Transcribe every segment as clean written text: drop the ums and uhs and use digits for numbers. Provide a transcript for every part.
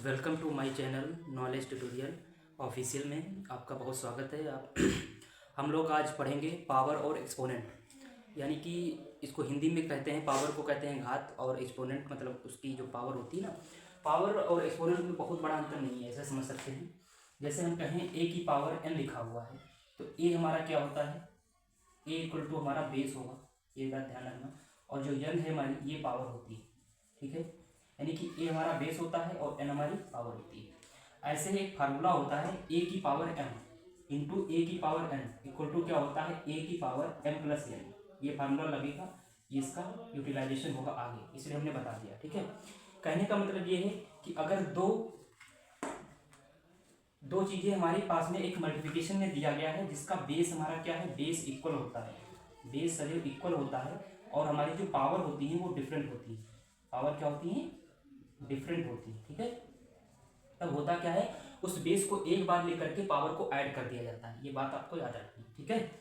Welcome to my channel knowledge tutorial official में आपका बहुत स्वागत है। आप हम लोग आज पढ़ेंगे पावर और एक्सपोनेंट, यानी कि इसको हिंदी में कहते हैं, पावर को कहते हैं घात, और एक्सपोनेंट मतलब उसकी जो पावर होती है ना। पावर और एक्सपोनेंट में बहुत बड़ा अंतर नहीं है, ऐसा समझ सकते हैं। जैसे हम कहें ए की पावर n लिखा हुआ है, तो ए हमारा क्या होता है, ए इक्वल टू हमारा बेस होगा, ये बात ध्यान रखना। और जो n है हमारी, ये पावर होती है, ठीक है। यानी कि ए हमारा बेस होता है और एन हमारी पावर होती है। ऐसे ही एक फार्मूला होता है ए की पावर एम इंटू ए की पावर एन इक्वल टू क्या होता है, ए की पावर एम प्लस एन। ये फार्मूला लगेगा, इसका यूटिलाइजेशन होगा आगे, इसलिए हमने बता दिया, ठीक है। कहने का मतलब ये है कि अगर दो चीज़ें हमारे पास में एक मल्टीप्लिकेशन में दिया गया है जिसका बेस हमारा क्या है, बेस इक्वल होता है, बेस सदैव इक्वल होता है, और हमारी जो पावर होती है वो डिफरेंट होती है। पावर क्या होती है, डिफरेंट होती है, ठीक है। तब होता क्या है, उस बेस को एक बार लेकर के पावर को ऐड कर दिया जाता है, ये बात आपको याद रखनी है, ठीक है।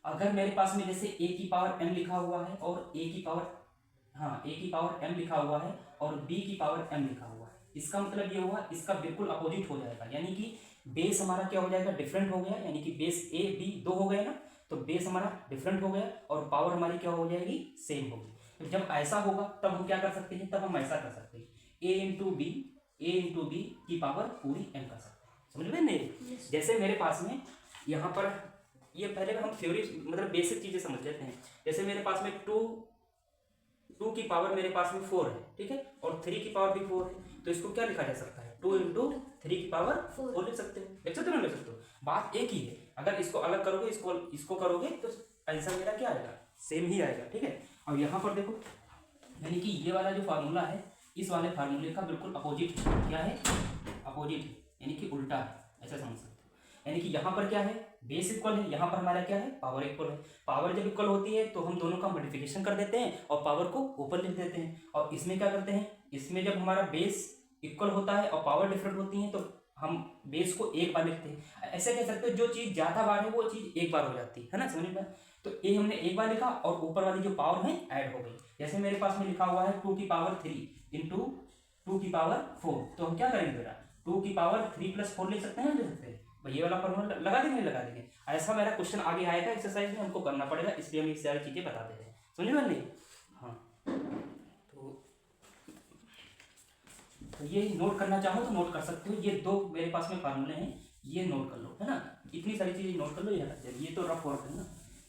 अगर मेरे पास में जैसे ए की पावर एम लिखा हुआ है और ए की पावर एम लिखा हुआ है और बी की पावर एम लिखा हुआ है, इसका मतलब ये हुआ, इसका बिल्कुल अपोजिट हो जाएगा। यानी कि बेस हमारा क्या हो जाएगा, डिफरेंट हो गया, यानी कि बेस ए बी दो हो गए ना, तो बेस हमारा डिफरेंट हो गया और पावर हमारी क्या हो जाएगी, सेम होगी। तो जब ऐसा होगा तब हम क्या कर सकते हैं, तब हम ऐसा कर सकते हैं, ए इंटू बी की पावर पूरी एम कर सकते हैं। समझ में नहीं? जैसे मेरे पास में यहाँ पर, ये पहले हम थ्योरी मतलब बेसिक चीजें समझ लेते हैं। जैसे मेरे पास में टू की पावर मेरे पास में 4 है, ठीक है, और 3 की पावर भी 4 है, तो इसको क्या लिखा जा सकता है, 2 इंटू 3 की पावर 4 लिख सकते हो, लिख सकते हो ना, लिख सकते हो। बात एक ही है, अगर इसको अलग करोगे, इसको करोगे तो आंसर मेरा क्या आएगा, सेम ही आएगा, ठीक है। और यहाँ पर देखो, यानी कि ये वाला जो फार्मूला है, इस वाले फार्मूले का बिल्कुल अपोजिट है। क्या है, अपोजिट है, यानी कि उल्टा है, ऐसा समझ सकते हो। यानी कि यहाँ पर क्या है, बेस इक्वल है, यहाँ पर हमारा क्या है, पावर इक्वल है। पावर जब इक्वल होती है तो हम दोनों का मल्टीप्लिकेशन कर देते हैं और पावर को ऊपर लिख देते हैं। और इसमें क्या करते हैं, इसमें जब हमारा बेस इक्वल होता है और पावर डिफरेंट होती है तो हम बेस को एक बार लिखते हैं। ऐसे कह सकते हो, जो चीज़ ज़्यादा बार है वो चीज़ एक बार हो जाती है ना, समझ में। तो ए हमने एक बार लिखा और ऊपर वाली जो पावर है ऐड हो गई। जैसे मेरे पास में लिखा हुआ है 2 की पावर 3 इंटू 2 की पावर 4, तो हम क्या करेंगे बेटा, 2 की पावर 3 प्लस 4 लिख सकते हैं, लिख सकते हैं भाई, ये वाला फॉर्मूला लगा देंगे, लगा देंगे। ऐसा मेरा क्वेश्चन आगे आएगा एक्सरसाइज में, हमको करना पड़ेगा, इसलिए हम ये सारी चीज़ें बता देते हैं। समझ में नहीं? हाँ, तो ये नोट करना चाहो तो नोट कर सकते हो। ये दो मेरे पास में फार्मूले हैं, ये नोट कर लो, है ना। इतनी सारी चीज़ें नोट कर लो, ये तो रफ वर्क है ना,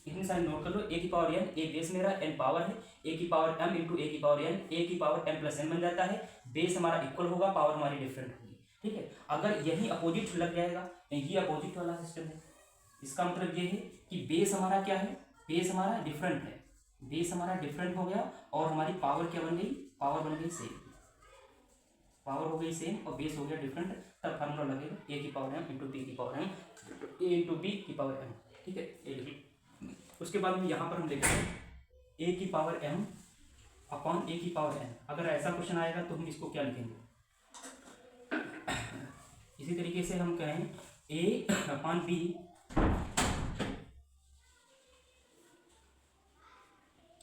इतनी सारी नोट कर लो। ए की पावर एन, ए बेस मेरा, एन पावर है, ए की पावर एम इंटू ए की पावर एन, ए की पावर एम प्लस एन बन जाता है। बेस हमारा इक्वल होगा, पावर हमारी डिफरेंट होगी, ठीक है। अगर यही अपोजिट लग जाएगा, ये अपोजिट वाला सिस्टम है, इसका मतलब ये है कि बेस हमारा क्या है, बेस हमारा डिफरेंट है, बेस हमारा डिफरेंट हो गया और हमारी पावर क्या बन गई, पावर बन गई सेम, पावर हो गई सेम और बेस हो गया डिफरेंट। तब फार्मूला लगेगा ए की पावर एम इंटू बी की पावर एम, ए इंटू बी की पावर एम, ठीक है। उसके बाद में यहाँ पर हम लिखेंगे ए की पावर एम अपॉन ए की पावर एन। अगर ऐसा क्वेश्चन आएगा तो हम इसको क्या लिखेंगे, इसी तरीके से हम कहें ए अपॉन बी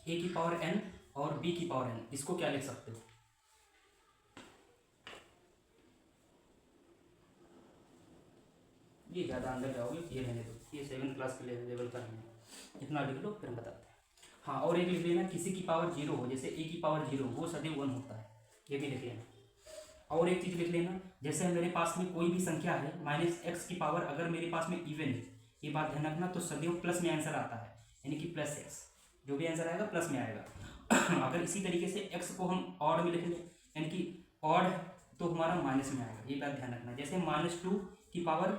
ए की पावर एन और बी की पावर एन, इसको क्या लिख सकते हो, ये ज़्यादा अंदर जाओगे, ये रहने दो, ये 7th क्लास के लेवल का है, इतना लिख लो फिर हम बताते हैं। हाँ, और एक लिख लेना, किसी की पावर 0 हो, जैसे ए की पावर 0 वो सदैव 1 होता है, ये भी लिख लेना। और एक चीज़ लिख लेना, जैसे मेरे पास में कोई भी संख्या है माइनस एक्स की पावर, अगर मेरे पास में इवन है, ये बात ध्यान रखना, तो सदैव प्लस में आंसर आता है, यानी कि प्लस एक्स, जो भी आंसर आएगा प्लस में आएगा। अगर इसी तरीके से एक्स को हम ऑड में लिख लें, यानी कि ऑड, तो हमारा माइनस में आएगा, ये बात ध्यान रखना। जैसे -2 की पावर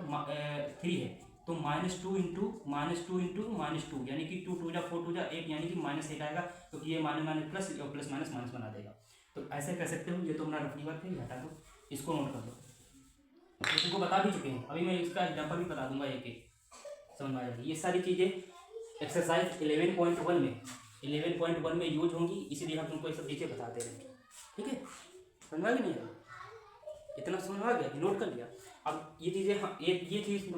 3 है, तो -2 इंटू -2 यानी कि 2 2 जा 4 2 जा 8, यानी कि -1 आएगा, क्योंकि ये माइनस माइनस प्लस और प्लस माइनस माइनस बना देगा। तो ऐसे कर सकते हो। ये तो हमारा रफली वर्क है, हटा दो, इसको नोट कर दो, तो तुमको बता भी चुके हैं, अभी मैं इसका एग्जाम्पल भी बता दूंगा, एक एक समझ में आ जाएगी। ये सारी चीज़ें एक्सरसाइज 11.1 में यूज होंगी, इसीलिए हम तुमको ये सब चीज़ें बता दे रहे हैं, ठीक है। समझ में आ गया, नहीं इतना समझ में आ गया, नोट कर लिया। अब ये चीज़ें, हाँ, एक ये चीज़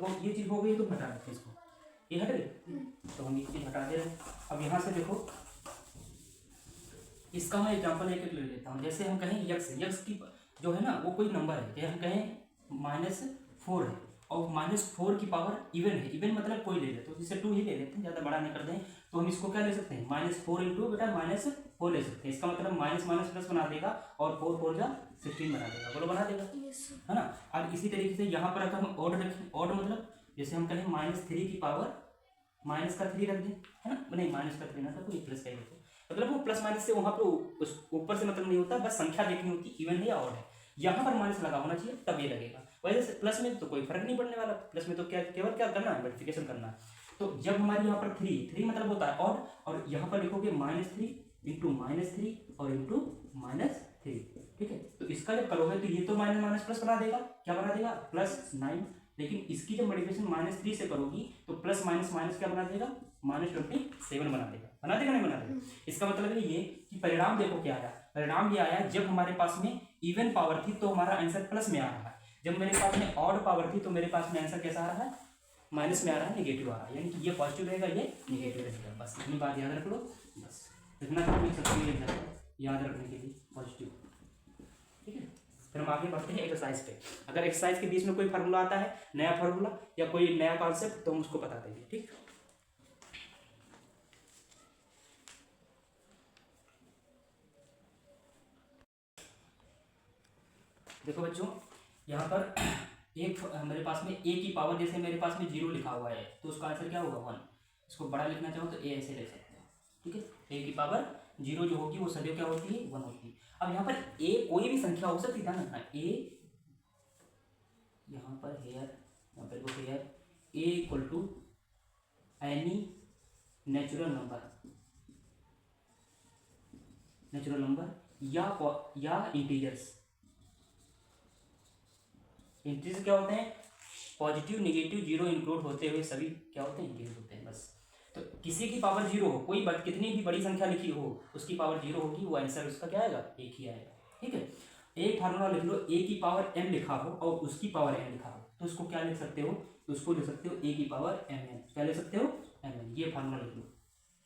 हो गई, तो हटा देते हैं इसको, ये हट गई, तो हम ये चीज़ हटा दे रहे हैं। अब यहाँ से देखो, इसका मैं एग्जाम्पल एक ले लेता हूँ। जैसे हम कहें यक्स की जो है ना वो कोई नंबर है, जैसे हम कहें -4 है और -4 की पावर इवन है, इवन मतलब कोई ले ले तो जिससे 2 ही ले लेते हैं, ज़्यादा बड़ा नहीं कर दें, तो हम इसको क्या ले सकते हैं -4 इंटू बेटा -4 ले सकते हैं। इसका मतलब माइनस माइनस प्लस बना देगा और 4 4 जा 16 बना देगा, बोलो बना देगा, है ना। और इसी तरीके से यहाँ पर अगर हम ऑड रखें, ऑड मतलब जैसे हम कहें -3 की पावर माइनस का 3 रख दें, है ना, नहीं माइनस का 3 ना तो प्लस का ही रखो, मतलब वो प्लस माइनस से वहाँ पे उस ऊपर से मतलब नहीं होता, बस संख्या देखनी होती इवन है या ऑड है, यहाँ पर माइनस लगा होना चाहिए तब ये लगेगा। वैसे से प्लस में तो कोई फर्क नहीं पड़ने वाला, प्लस में तो क्या केवल क्या करना है मल्टीप्लिकेशन करना है। तो जब हमारे यहाँ पर 3 मतलब होता है ऑड, और यहाँ पर लिखोगे -3 इंटू -3 और इंटू -3, ठीक है। तो इसका जब करोगे तो ये तो माइनस माइनस प्लस बना देगा, क्या बना देगा +9, लेकिन इसकी जब मल्टीप्लिकेशन -3 से करोगी तो प्लस माइनस माइनस क्या बना देगा -27 बना देगा, बना देगा नहीं बना देगा। इसका मतलब है ये कि परिणाम देखो क्या आया, परिणाम ये आया जब हमारे पास में इवन पावर थी तो हमारा आंसर प्लस में आ रहा है, जब मेरे पास में ऑड पावर थी तो मेरे पास में आंसर कैसा आ रहा है माइनस में आ रहा है, नेगेटिव आ रहा है, यानी कि ये पॉजिटिव रहेगा ये नेगेटिव रहेगा। बस इतनी बात याद रख लो, बस इतना काम लिख सकते हो याद रखने के लिए पॉजिटिव, ठीक है। फिर हम आगे बढ़ते हैं एक्सरसाइज पे। अगर एक्सरसाइज के बीच में कोई फार्मूला आता है, नया फार्मूला या कोई नया कॉन्सेप्ट, तो हम उसको बता देंगे, ठीक। देखो बच्चों यहाँ पर एक मेरे पास में a की पावर, जैसे मेरे पास में 0 लिखा हुआ है तो उसका आंसर क्या होगा 1। इसको बड़ा लिखना चाहो तो a ऐसे लिख सकते हो, ठीक है। a की पावर 0 जो होगी वो सदैव क्या होती है 1 होती है। अब यहाँ पर a कोई भी संख्या हो सकती था ना, a यहाँ पर हेयर, यहाँ पर देखो here a equal to any natural number या इंटीजर्स। इंटीजर क्या होते हैं पॉजिटिव नेगेटिव जीरो इंक्लूड होते हुए सभी क्या होते हैं इंटीजर होते हैं, बस। तो किसी की पावर 0 हो, कोई कितनी भी बड़ी संख्या लिखी हो उसकी पावर 0 होगी, वो आंसर उसका क्या आएगा 1 ही आएगा, ठीक है। एक फार्मूला लिख लो, a की पावर m लिखा हो और उसकी पावर n लिखा हो तो उसको क्या लिख सकते हो, तो उसको लिख सकते हो a की पावर mn, क्या लिख सकते हो mn, ये फार्मूला लिख लो,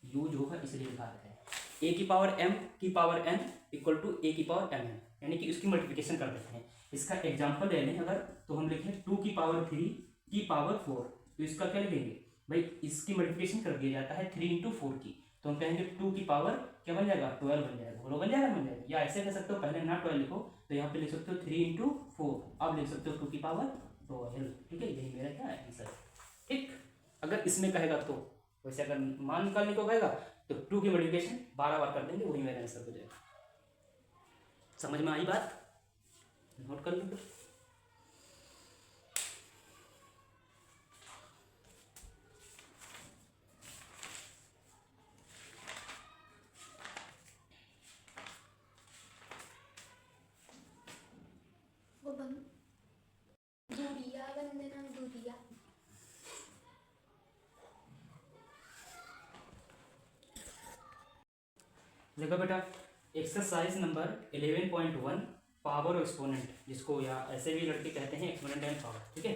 यूज होगा इसलिए लिखा रहता है। a की पावर m की power n equal to a की पावर mn, यानी कि उसकी मल्टीप्लिकेशन कर देते हैं। इसका एग्जाम्पल ले लें अगर, तो हम लिखें 2 की पावर 3 की पावर 4, तो इसका क्या लिखेंगे भाई, इसकी मल्टीप्लिकेशन कर दिया जाता है 3 इंटू 4 की, तो हम कहेंगे 2 की पावर क्या बन जाएगा 12 बन जाएगा, बोलो बन जाएगा, या ऐसे कह सकते हो पहले ना 12 लिखो तो यहाँ पे लिख सकते हो 3 इंटू 4, अब लिख सकते हो 2 की पावर 12, ठीक है। यही मेरा क्या है आंसर, ठीक। अगर इसमें कहेगा तो वैसे अगर मान निकालने को कहेगा तो 2 की मल्टीप्लिकेशन 12 बार कर देंगे, वही मेरा आंसर हो जाएगा। समझ में आई बात, नोट कर लो। देखो बेटा एक्सरसाइज नंबर 11.1 पावर और एक्सपोनेंट, जिसको या ऐसे भी लड़के कहते हैं एक्सपोनेंट एंड पावर, ठीक है।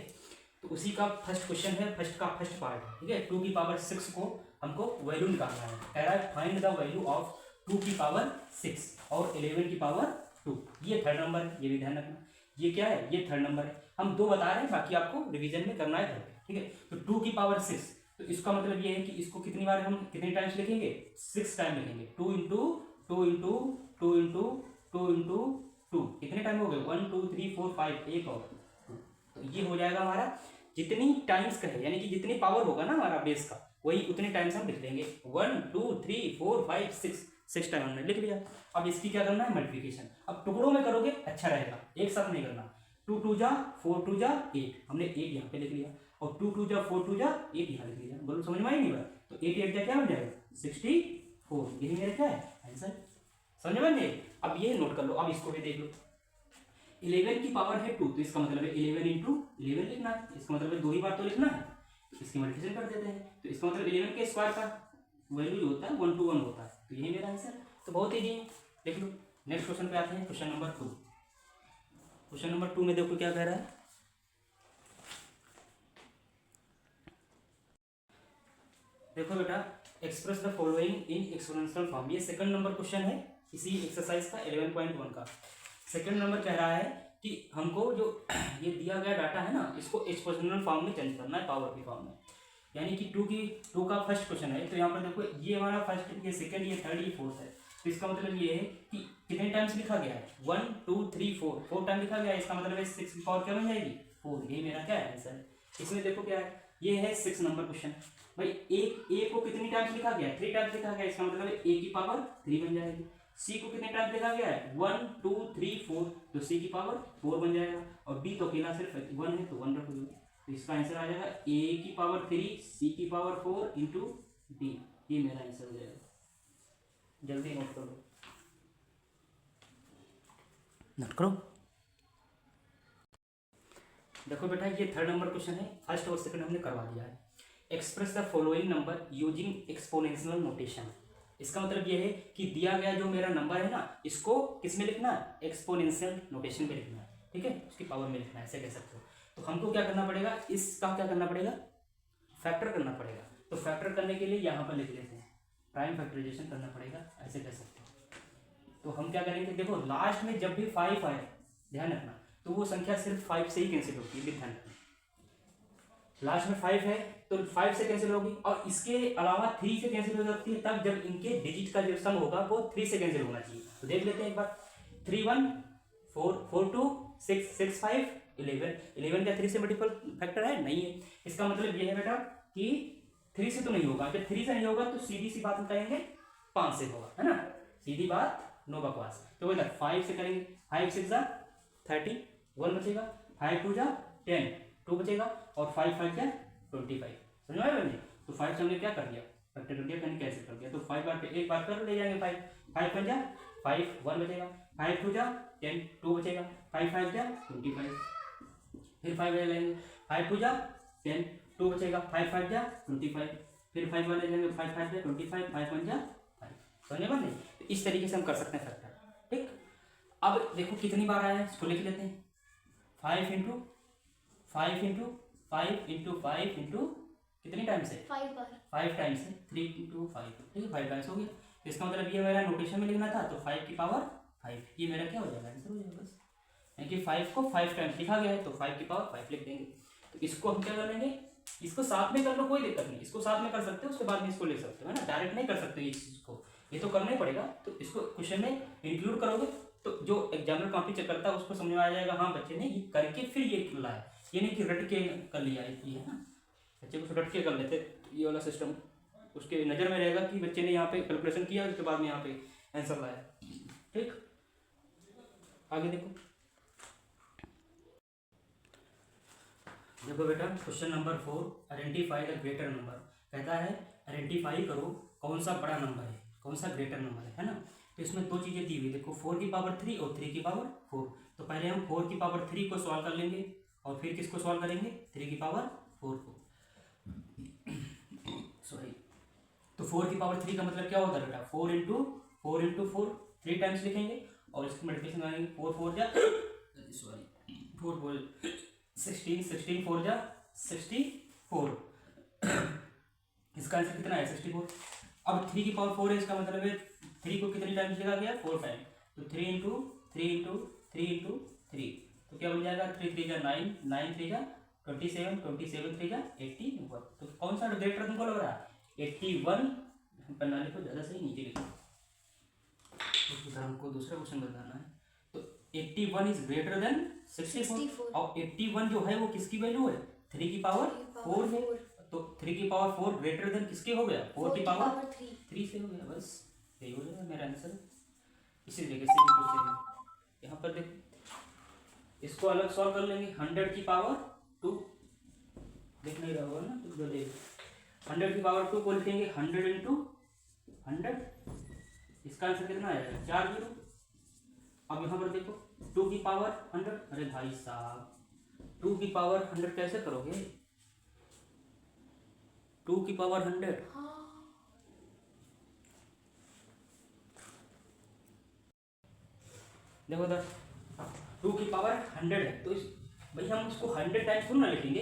तो उसी का फर्स्ट क्वेश्चन है, फर्स्ट पार्ट, ठीक है। 2 की पावर 6 को हमको वैल्यू निकालना है, कह रहा है फाइंड द वैल्यू ऑफ 2 की पावर 6 और 11 की पावर 2। ये थर्ड नंबर है, ये भी ध्यान रखना, ये क्या है ये थर्ड नंबर है। हम 2 बता रहे हैं, बाकी आपको रिविजन में करना है, ठीक है। तो 2 की पावर 6, तो इसका मतलब ये है कि इसको कितनी बार हम कितने टाइम्स लिखेंगे 6 टाइम लिखेंगे, 2 इंटू 2 इंटू 2 इंटू 2 इंटू 2, कितने टाइम हो गए 1 2 3 4 5, एक और 2, तो ये हो जाएगा हमारा जितनी टाइम्स का है, यानी कि जितनी पावर होगा ना हमारा बेस का वही उतने टाइम्स हम लिख देंगे, 1 2 3 4 5 6 टाइम हमने लिख लिया। अब इसकी क्या करना है मल्टीप्लिकेशन, अब टुकड़ों में करोगे अच्छा रहेगा, एक साथ नहीं करना। 2 2 जा 4 2 जा 8, हमने 8 यहाँ पे लिख लिया, और 2 2 जा 4 2 जा 8 यहाँ लिख लिया, बोलो समझ में आई नहीं बात। तो 8 8 जा क्या बन जाएगा 64, यही मेरा क्या है आंसर, समझ में नहीं। अब ये नोट कर लो, अब इसको भी देख लो, 11 की पावर है 2, तो इसका मतलब है 11 इंटू 11 लिखना है, इसका मतलब है 2 ही बार तो लिखना है, तो इसकी मल्टीप्लिकेशन कर देते हैं, तो इसका मतलब 11 के स्क्वायर का वैल्यू जो होता है 1 to 1 होता है, तो यही मेरा आंसर। तो बहुत ईजी है, देख लो। नेक्स्ट क्वेश्चन पे आते हैं, क्वेश्चन नंबर 2। क्वेश्चन नंबर 2 में देखो क्या कह रहा है, देखो बेटा express the following in exponential form, ये सेकंड नंबर क्वेश्चन है इसी एक्सरसाइज का 11.1 का। सेकंड नंबर कह रहा है कि हमको जो ये दिया गया डाटा है ना, इसको एक्सपोनेंशियल फॉर्म में चेंज करना है, पावर की फॉर्म में। यानी कि टू का फर्स्ट क्वेश्चन है, तो यहाँ पर देखो ये हमारा फर्स्ट, ये सेकंड, ये थर्ड, ये फोर्थ है। तो इसका मतलब ये है कि कितने टाइम्स लिखा गया है, 1 2 3 4, 4 टाइम लिखा गया है। इसका मतलब है 6 की पावर क्या बन जाएगी, 4। ये मेरा क्या है आंसर। इसमें देखो क्या है, ये है 6 नंबर क्वेश्चन। भाई ए को कितनी टाइम्स लिखा गया है, 3 टाइम्स लिखा गया है। इसका मतलब है ए की पावर 3 बन जाएगी। सी को कितने टाइम्स लिखा गया है, 1 2 3 4, तो सी की पावर 4 बन जाएगा। और बी तो अकेला सिर्फ 1 है, तो 1 रख लो। तो इसका आंसर आ जाएगा ए की पावर 3 सी की पावर 4 इंटू डी। ये मेरा आंसर हो जाएगा। जल्दी नोट करो, नोट करो। देखो बेटा, ये थर्ड नंबर क्वेश्चन है, फर्स्ट और सेकंड हमने करवा दिया है। Express the following number using exponential notation. इसका मतलब ये है कि दिया गया जो मेरा नंबर है ना, इसको किस में लिखना है, एक्सपोनेंशियल नोटेशन में लिखना है, ठीक है, उसकी पावर में लिखना है, ऐसे कह सकते हो। तो हमको क्या करना पड़ेगा, इसका क्या करना पड़ेगा, फैक्टर करना पड़ेगा। तो फैक्टर करने के लिए यहाँ पर लिख लेते हैं, प्राइम फैक्टराइजेशन करना पड़ेगा, ऐसे कह सकते हो। तो हम क्या करेंगे, देखो लास्ट में जब भी 5 आए, ध्यान रखना, तो वो संख्या सिर्फ 5 से ही कैंसिल होती है, ध्यान रखना। लास्ट में 5 है तो 5 से कैंसिल होगी, और इसके अलावा 3 से कैंसिल हो सकती है तब जब इनके डिजिट का जो सम होगा वो 3 से कैंसिल होना चाहिए। तो देख लेते हैं एक बार, 3 1 4 4 2 6 6 5 11। 11 क्या 3 से मल्टीपल फैक्टर है, नहीं है। इसका मतलब ये है बेटा कि 3 से तो नहीं होगा। जब 3 से नहीं होगा तो सीधी सी बात हम कहेंगे 5 से होगा, है ना, सीधी बात, नो बकवास। तो बेटा 5 से करेंगे, 5 6 जा 30, 1 बचेगा, 5 2 जा 10, 2 बचेगा, और 5 5 जा 25। समझ में आया बंदे। तो 5 से हमने क्या कर दिया, फैक्टर कर दिया, कहीं कैंसिल कर दिया। तो 5 बार पे एक बार कर ले जाएंगे, 5 5 5 जा 5, 1 बचेगा, 5 2 जा 10, 2 बचेगा, 5 5 जा 25, फिर 5 ले लेंगे, 5 2 जा 10, 2 बचेगा, 5 5 जा 25, फिर 5 वाले लेंगे, 5 5 जा 25, 5 1 जा 5। समझे बंदे। तो इस तरीके से हम कर सकते हैं फैक्टर, ठीक। अब देखो कितनी बार आया है, इसको लिख लेते हैं, 5 इंटू 5 इंटू 5 इंटू 5 इंटू कितनी टाइम्स है, 5 टाइम्स है, 3 इंटू 5, ठीक है, 5 टाइम्स हो गया। इसका मतलब ये मेरा नोटेशन में लिखना था, तो 5 की पावर 5, ये मेरा क्या हो जाएगा, आंसर हो जाएगा बस। यानी कि 5 को 5 टाइम्स लिखा गया है, तो 5 की पावर 5 लिख देंगे। तो इसको हम क्या कर लेंगे, इसको साथ में कर लो, कोई दिक्कत नहीं, इसको साथ में कर सकते हो, उसके बाद में इसको ले सकते हो, है ना, डायरेक्ट नहीं कर सकते ये चीज़ को, ये तो करना ही पड़ेगा। तो इसको क्वेश्चन में इंक्लूड करोगे तो जो एग्जामिनर कॉपी चेक करता है उसको समझ में आ जाएगा, हाँ बच्चे ने ये करके फिर ये लाया, ये नहीं कि रट के कर लिया, ये है ना, बच्चे को रट के कर लेते, ये वाला सिस्टम उसके नज़र में रहेगा कि बच्चे ने यहाँ पे कैलकुलेशन किया, उसके बाद में यहाँ पे आंसर लाया, ठीक। आगे देखो, देखो बेटा question number 4, identify the greater number. कहता है आइडेंटिफाई करो कौन सा बड़ा नंबर है, कौन सा ग्रेटर नंबर है ना। तो इसमें दो चीज़ें दी हुई, देखो 4 की पावर 3 और 3 की पावर 4। तो पहले हम 4 की पावर 3 को सॉल्व कर लेंगे, और फिर किसको सॉल्व करेंगे, 3 की पावर 4 को, सॉरी। तो 4 की पावर 3 का मतलब क्या होता है बेटा, 4 इंटू 4 3 टाइम्स लिखेंगे, और इसकी मल्टीप्लिकेशन करेंगे, 4 4 जा सॉरी 4 4 16, 16 4 जा 64। इसका आंसर कितना है, 64। अब 3 की पावर 4 है, इसका मतलब है 3 को कितनी टाइम्स लिखा गया, 4 टाइम। तो 3 इंटू 3 इंटू 3 इंटू 3, तो क्या बन जाएगा, 3 3 जा 9, 9 3 जा 27, 27 3 जा 81। तो कौन सा ग्रेटर तुमको लग रहा है, 81। पन्ना लिखो ज़्यादा सही, नीचे लिखो, तो हमको दूसरा क्वेश्चन बताना है। तो 81 इज ग्रेटर देन 64, और 81 जो है वो किसकी वैल्यू है, 3 की पावर 4 है। तो 3 की पावर 4 ग्रेटर देन किसके हो गया, 4 की पावर 3 से हो गया, बस यही हो जाएगा मेरा आंसर। इसी तरीके से क्वेश्चन यहाँ पर देखो, इसको अलग सॉल्व कर लेंगे, 100 की पावर 2, देख नहीं रहा होगा ना, तो जो देख 100 की पावर 2 को लिखेंगे 100 इंटू 100, इसका आंसर कितना आएगा, 4 0। अब यहाँ पर देखो 2 की पावर 100, अरे भाई साहब 2 की पावर 100 कैसे करोगे, 2 की पावर 100, देखो इधर 2 की पावर 100 है, तो इस भाई हम उसको 100 टाइम्स थोड़ा ना लिखेंगे,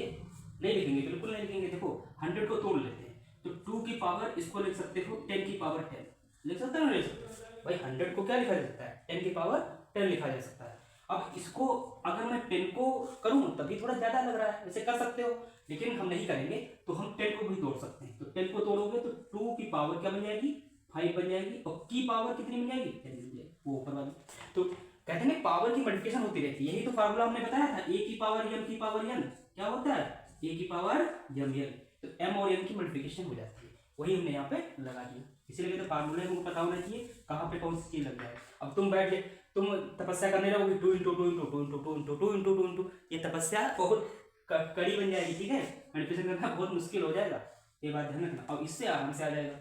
नहीं लिखेंगे, बिल्कुल नहीं लिखेंगे। देखो 100 को तोड़ लेते हैं, तो 2 की पावर इसको लिख सकते हो 10 की पावर 10, लिख सकते हो ना, लिख सकते हो भाई। 100 को क्या लिखा जा सकता है, 10 की पावर 10 लिखा जा सकता है। अब इसको अगर मैं 10 को करूँ तभी थोड़ा ज़्यादा लग रहा है, वैसे कर सकते हो, लेकिन हम नहीं करेंगे, तो हम 10 को भी तोड़ सकते हैं। तो 10 को तोड़ोगे तो 2 की पावर क्या बन जाएगी, 5 बन जाएगी, और की पावर कितनी बन जाएगी, 10 बन जाएगी, वो ऊपर वाली। तो कहते हैं पावर की मल्टीप्लिकेशन होती रहती है, यही तो फार्मूला हमने बताया था, ए की पावर एम की पावर एन क्या होता है, ए की पावर एम एन, तो एम और एन की मल्टीप्लिकेशन हो जाती है, वही हमने यहाँ पे लगा दिया। इसीलिए तो फार्मूले हमको पता होना चाहिए कहाँ पे कौन सी चीज लग जाए। अब तुम बैठ गए, तुम तपस्या करने रहोगे 2 into 2 into 2 into 2 into 2 into 2 into, ये तपस्या बहुत कड़ी बन जाएगी, ठीक है, मल्टीप्लिकेशन करना बहुत मुश्किल हो जाएगा, ये बात ध्यान रखना। अब इससे आराम से आ जाएगा।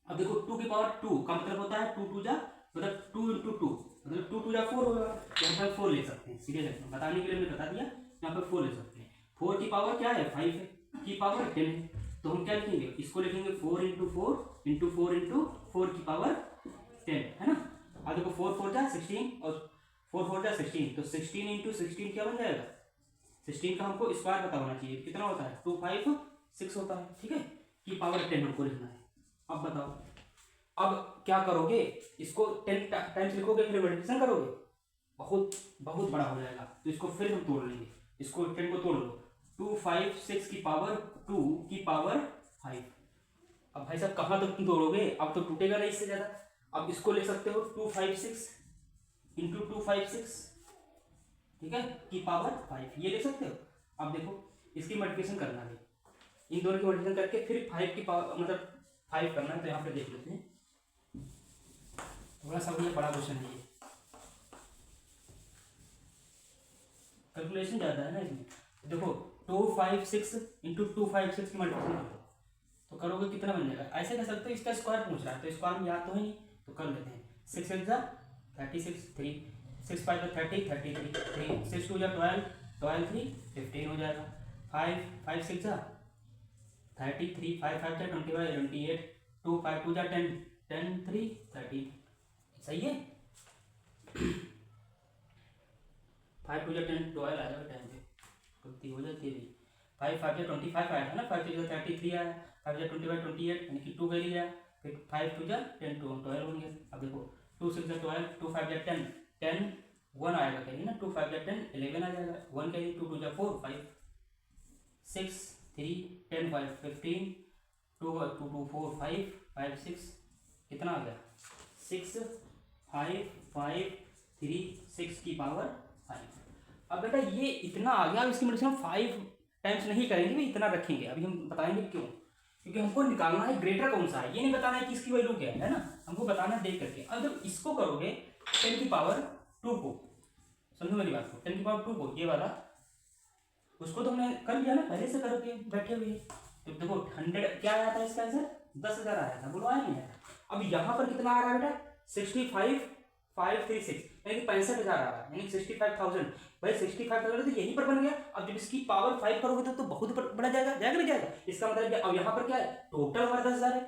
अब देखो 2 की पावर 2 का मतलब होता है 2 2 जा, मतलब 2 इंटू 2 मतलब 2 2 जा 4 होगा, यहाँ पर 4 ले सकते हैं, सीधे बताने के लिए हमने बता दिया, यहाँ पर 4 ले सकते हैं। 4 की पावर क्या है, 5 है, की पावर 10 है, तो हम क्या लिखेंगे, इसको लिखेंगे 4 इंटू 4 इंटू 4 इंटू 4 की पावर 10, है ना। अब देखो 4 4 जा 16 और 4 4 जा 16, तो 16 इंटू 16 क्या बन जाएगा, 16 का हमको स्क्वायर पता होना चाहिए, कितना होता है 2 5 6 होता है, ठीक है, की पावर 10 हमको लिखना है। अब बताओ, अब क्या करोगे, इसको 10 टाइम्स लिखोगे फिर मल्टीप्लिकेशन करोगे, बहुत बहुत बड़ा हो जाएगा, तो इसको फिर हम तोड़ लेंगे, इसको 10 को तोड़ लो, 2 5 6 की पावर 2 की पावर 5। अब भाई साहब कहाँ तक तुम तोड़ोगे, अब तो टूटेगा नहीं इससे ज्यादा। अब इसको ले सकते हो 2 5 6 इंटू 2 5 6, ठीक है, की पावर 5, ये ले सकते हो। अब देखो इसकी मल्टीप्लिकेशन करना है, इन दोनों की मल्टीप्लिकेशन करके फिर 5 की पावर मतलब 5 करना है, तो यहाँ पे देख लेते हैं, थोड़ा सा ये बड़ा क्वेश्चन है, ये कैलकुलेशन ज़्यादा है ना इसमें। देखो 2 5 6 इंटू 2 5 6 की मल्टीप्लिकेशन करो, तो करोगे कितना बन जाएगा, ऐसे कर सकते हो, इसका स्क्वायर पूछ रहा है तो स्क्वायर में याद तो है नहीं, तो कर लेते हैं। 6 6 जा 36 3 6 5 जा 30 33 3 6 2 जा 12 12 3 15 हो जाएगा। 5 5 6 जा 33 5 5 जा 25 28 2 5 2 जा 10 10 3 13, सही है। 5 2 जा 10 12 आ जाएगा, 10 पे गलती हो जाती है। 5 5 जा 25 आया था ना, 5 6 जा 33 आया, 5 जा 25 28 यानी कि 2 कैरी गया, फिर 5 2 जा 10 2 12 बन गया। अब देखो 2 6 जा 12 2 5 जा 10 10 1 आएगा कैरी ना, 2 5 जा 10 11 आ जाएगा, 1 कैरी 2 2 जा 4 5 6 3 10 5 15 2 2 2 4 5 5 6 कितना आ गया 6 5 5 3 6 की पावर 5। अब बेटा ये इतना आ गया, अब इसकी मल्टीप्लिकेशन 5 टाइम्स नहीं करेंगे, भी इतना रखेंगे, अभी हम बताएंगे क्यों, क्योंकि हमको निकालना है ग्रेटर कौन सा है, ये नहीं बताना है कि इसकी वैल्यू क्या है ना, हमको बताना है देख करके। अब जब इसको करोगे 10 की पावर 2 को, समझो मेरी बात को, 10 की पावर 2 को ये वाला, उसको तो हमने कर लिया ना पहले से करके बैठे हुए, तो देखो 100 क्या आया था इसका आंसर 10,000 आया था, बोलो आया नहीं आया। अब यहाँ पर कितना आ रहा है बेटा 65 536 यानी 65,000 आ रहा है, यानी 65,000, भाई 65,000 तो यहीं पर बन गया। अब जब इसकी पावर 5 करोगे तो बहुत बड़ा जाएगा, जाएगा नहीं जाएगा, इसका मतलब क्या, अब यहाँ पर क्या है टोटल हमारा 10,000 है,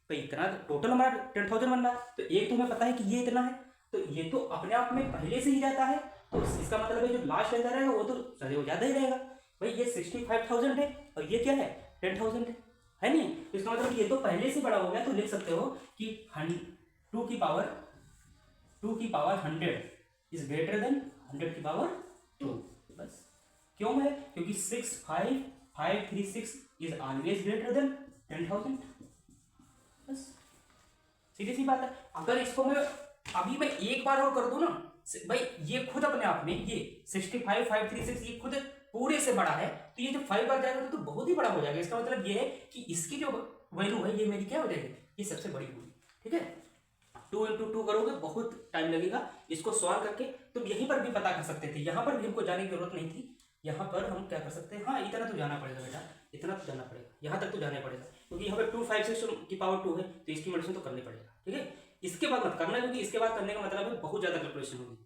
तो इतना टोटल हमारा 10,000 बन रहा है, तो एक तुम्हें पता है कि ये इतना है, तो ये तो अपने आप में पहले से ही जाता है, तो इसका मतलब है जो लास्ट रहता रहेगा वो तो ज़्यादा ही रहेगा। भाई ये 65,000 है और ये क्या है 10,000 है नहीं, तो इसका मतलब ये तो पहले से बड़ा हो गया, तो लिख सकते हो कि 2 की पावर 100 इज ग्रेटर देन 100 की पावर 2, बस। क्यों है, क्योंकि 65536 इज ऑलवेज ग्रेटर देन 10,000, बस सीधी सी बात है। अगर इसको मैं एक बार और कर दूं ना भाई, ये खुद अपने आप में ये 65,536 ये खुद पूरे से बड़ा है, तो ये जब 5 बार जाएगा तो बहुत ही बड़ा हो जाएगा। इसका मतलब ये है कि इसकी जो वैल्यू है ये मेरी क्या हो जाएगी, ये सबसे बड़ी होगी, ठीक है। 2 इंटू 2 करोगे बहुत टाइम लगेगा, इसको सॉल्व करके तुम यहीं पर भी पता कर सकते थे, यहाँ पर भी हमको जाने की जरूरत नहीं थी, यहाँ पर हम क्या कर सकते हैं, हाँ इतना तो जाना पड़ेगा बेटा, इतना तो जाना पड़ेगा, यहाँ तक तो जाना पड़ेगा, क्योंकि यहाँ पर 2 5 6 की पावर 2 है, तो इसकी मल्टीप्लिकेशन तो करनी पड़ेगा, ठीक है। इसके बाद मत करना, क्योंकि इसके बाद करने का मतलब है बहुत ज़्यादा कैलकुलेशन होगी।